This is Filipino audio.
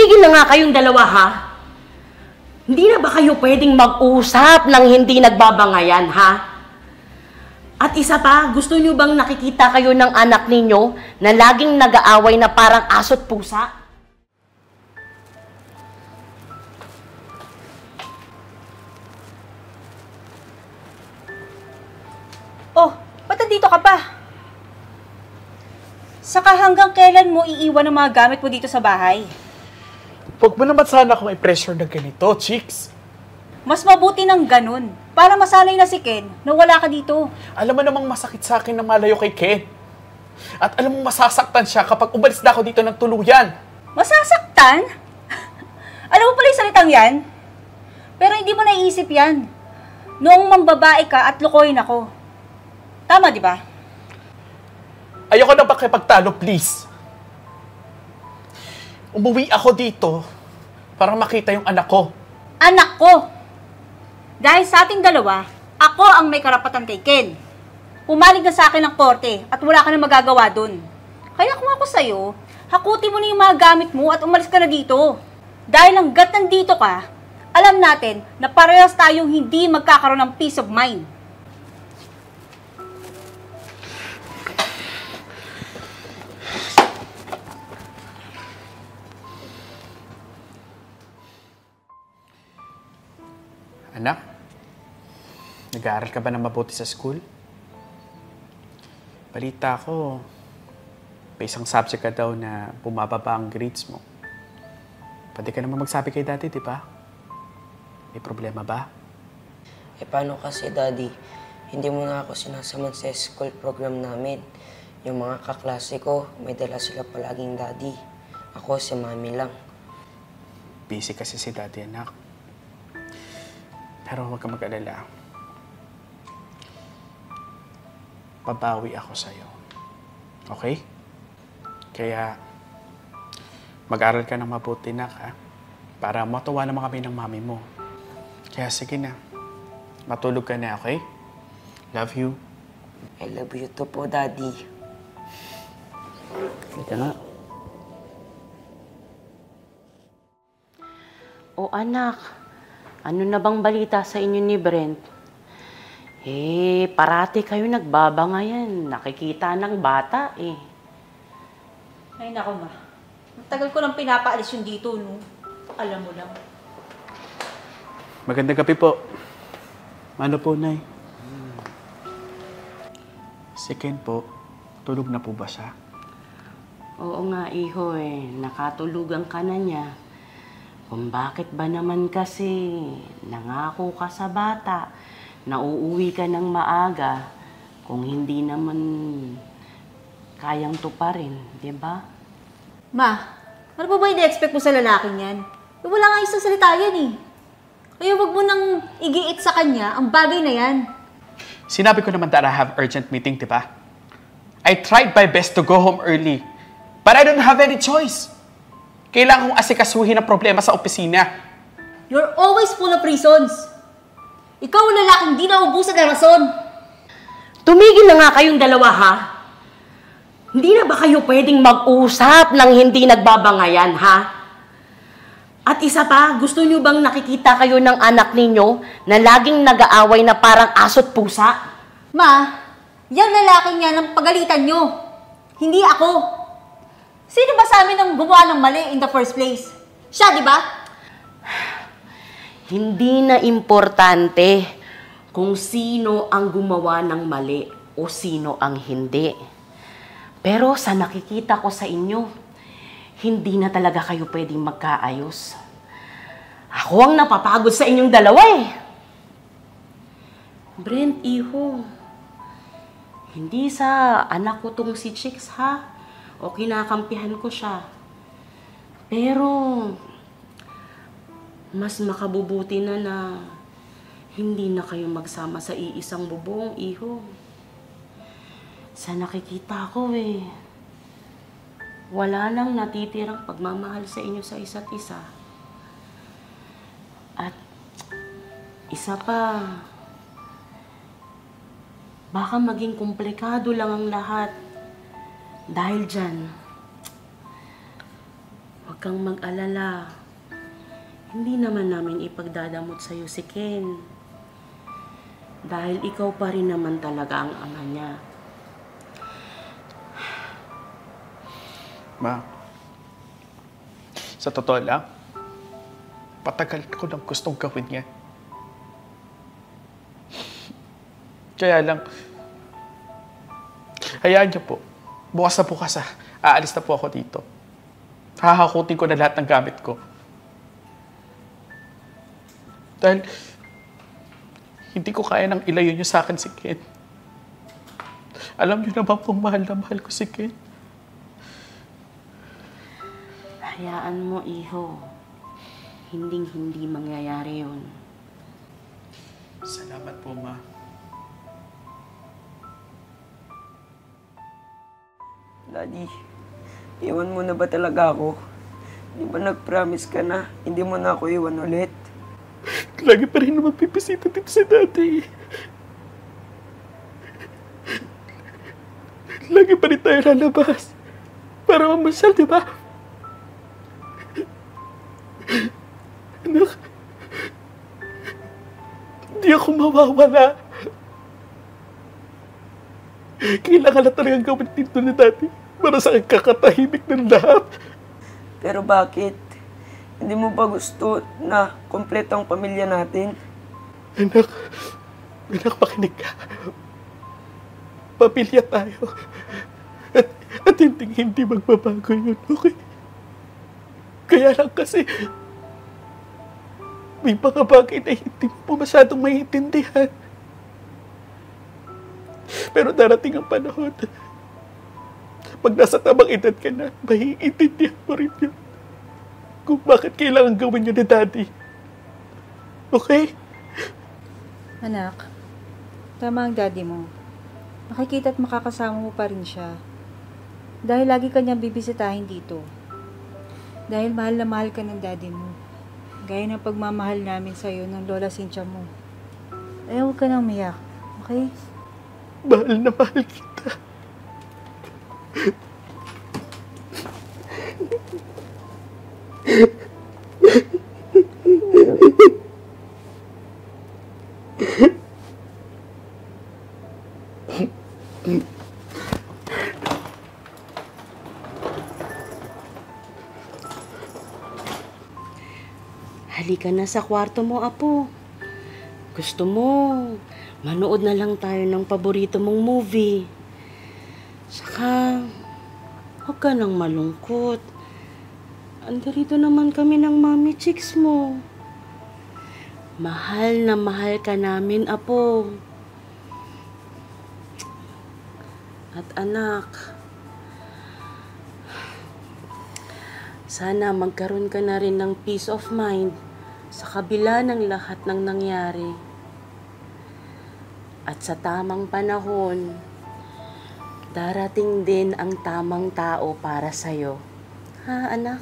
Tumigil na nga kayong dalawa, ha? Hindi na ba kayo pwedeng mag-usap ng hindi nagbabangayan, ha? At isa pa, gusto nyo bang nakikita kayo ng anak ninyo na laging nag-aaway na parang aso't pusa? Oh, ba't nandito ka pa? Saka hanggang kailan mo iiwan ang mga gamit mo dito sa bahay? Huwag mo naman sana akong i-pressure na ganito, chicks. Mas mabuti ng ganun, para masanay na si Ken na wala ka dito. Alam mo namang masakit sa akin na malayo kay Ken. At alam mo masasaktan siya kapag umalis na ako dito ng tuluyan. Masasaktan? Alam mo pala yung salitang yan? Pero hindi mo naiisip yan. Noong mambabae ka at lukoyin ako. Tama, di ba? Ayoko na pakipagtalo, please. Umuwi ako dito para makita yung anak ko. Anak ko! Dahil sa ating dalawa, ako ang may karapatan kay Ken. Pumalig na sa akin ng korte at wala ka na magagawa dun. Kaya kung ako sa'yo, hakutin mo na yung mga gamit mo at umalis ka na dito. Dahil hanggat nandito ka, alam natin na parehas tayong hindi magkakaroon ng peace of mind. Anak, nag-aaral ka ba ng mabuti sa school? Balita ko, may isang subject ka daw na bumababa ang grades mo. Pwede ka naman magsabi kay Daddy, di ba? May problema ba? Eh paano kasi, Daddy? Hindi mo na ako sinasaman sa school program namin. Yung mga kaklase ko, may dala sila palaging Daddy. Ako si Mami lang. Busy kasi si Daddy, anak. Pero huwag ka mag-alala. Babawi ako sa'yo. Okay? Kaya, mag-aral ka ng mabuti, nak, ha? Para matuwa naman kami ng mami mo. Kaya sige na. Matulog ka na, okay? Love you. I love you too po, Daddy. Ika nga. O anak, ano na bang balita sa inyo ni Brent? Parati kayo nagbabangayan. Nakikita ng bata, Ay, nako, Ma. Tagal ko nang pinapaalis yung dito, no? Alam mo lang. Magandang gabi po. Ano po, Nay? Si Ken po, tulog na po ba siya? Oo nga, iho, nakatulugan ka na niya. Kung bakit ba naman kasi nangako ka sa bata na uuwi ka ng maaga kung hindi naman kayang tuparin, di ba? Ma, ano ba ini-expect mo sa lalaking yan? Wala nga isang salita yan, Kaya wag mo nang igiit sa kanya ang bagay na yan. Sinabi ko naman that I have urgent meeting, di ba? I tried my best to go home early, but I don't have any choice. Kailangan kong asikasuhin ang problema sa opisina. You're always full of reasons. Ikaw ang lalaking di naubusan ng rason. Tumigil na nga kayong dalawa, ha? Hindi na ba kayo pwedeng mag-usap ng hindi nagbabangayan, ha? At isa pa, gusto nyo bang nakikita kayo ng anak ninyo na laging nag-aaway na parang aso't pusa? Ma, yan lalaking yan ang pagalitan nyo. Hindi ako. Sino ba sa amin ang gumawa ng mali in the first place? Siya, di ba? Hindi na importante kung sino ang gumawa ng mali o sino ang hindi. Pero sa nakikita ko sa inyo, hindi na talaga kayo pwedeng magkaayos. Ako ang napapagod sa inyong dalawa, Brent, iho, hindi sa anak ko tong si Chicks, ha? O kinakampihan ko siya. Pero, mas makabubuti na hindi na kayo magsama sa iisang bubong, iho. Sa nakikita ko, wala nang natitirang pagmamahal sa inyo sa isa't isa. At isa pa, baka maging komplikado lang ang lahat. Dahil dyan, huwag Huwag kang mag-alala. Hindi naman namin ipagdadamot sa'yo si Ken. Dahil ikaw pa rin naman talaga ang ama niya. Ma, sa totoo lang, patagal ko lang gustong gawin yan. Kaya lang, hayaan niyo po, bukas na bukas aalis na po ako dito. Hahakutin ko na lahat ng gamit ko. Dahil, hindi ko kaya nang ilayo niyo sa akin si Ken. Alam niyo naman pong mahal na mahal ko si Ken. Hayaan mo, iho. Hinding-hindi mangyayari yun. Salamat po, Ma. Daddy, iwan mo na ba talaga ako? Di ba nag-promise ka na hindi mo na ako iwan ulit? Lagi pa rin naman pipisita dito si Daddy. Lagi pa rin tayo lalabas para mamasyal, di ba? Anak, hindi ako mawawala. Kailangan na talagang gawin dito ni Daddy para sa kakatahimik ng lahat. Pero bakit? Hindi mo ba gusto na kompleto ang pamilya natin? Anak, makinig ka. Pamilya tayo. At hindi magbabago yun, okay? Kaya lang kasi, may mga bagay na hindi mo masyadong maiintindihan. Pero darating ang panahon, pag nasa tamang edad ka na, maiintindihan mo rin yun. Kung bakit kailangan gawin yun ni Daddy. Okay? Anak, tama ang daddy mo. Makikita at makakasama mo pa rin siya. Dahil lagi kanyang bibisitahin dito. Dahil mahal na mahal ka ng daddy mo. Gaya ng pagmamahal namin sa'yo ng Lola Cynthia mo. Eh, huwag ka nang umiyak. Okay? Mahal na mahal kita. Halika na sa kwarto mo, Apo. Gusto mo, manood na lang tayo ng paborito mong movie. Saka, huwag ka nang malungkot. Andarito naman kami ng mami chicks mo. Mahal na mahal ka namin, Apo. At anak, sana magkaroon ka na rin ng peace of mind sa kabila ng lahat ng nangyari. At sa tamang panahon, darating din ang tamang tao para sa'yo. Ha, anak?